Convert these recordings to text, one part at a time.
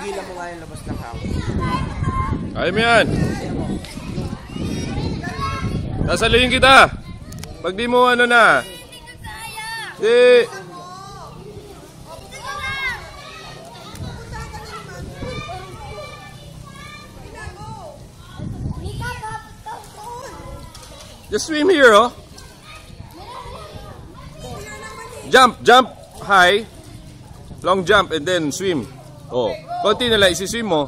Tigilan mo nga yung labas ng house. Kaya mo yan. Sasaluhin kita. Pag di mo ano na. Di. Just swim here, oh. Jump, jump high. Long jump and then swim. Oh, konti na lang isi-swim mo.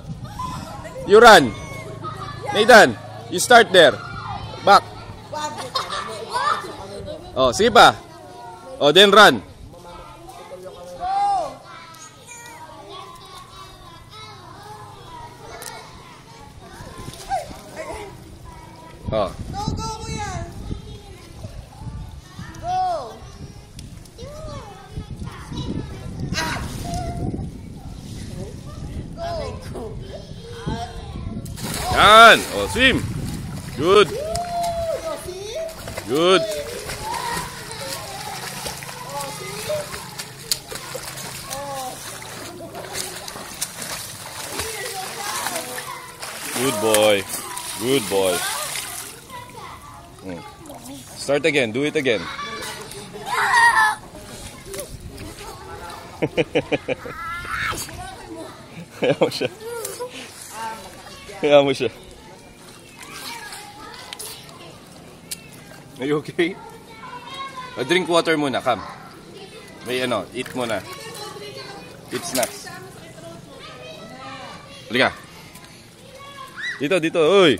You run. Nathan, you start there. Back. Oh, sige pa. Oh, then run. Oh. Go, go, kuya. Go. Yan. Oh, swim. Good. Good. Good boy. Good boy. Start again. Do it again. Kaya mo siya. Kaya mo siya. Are you okay? Drink water muna, come. May ano, eat muna. Eat snacks. Halika. Dito, dito, uy.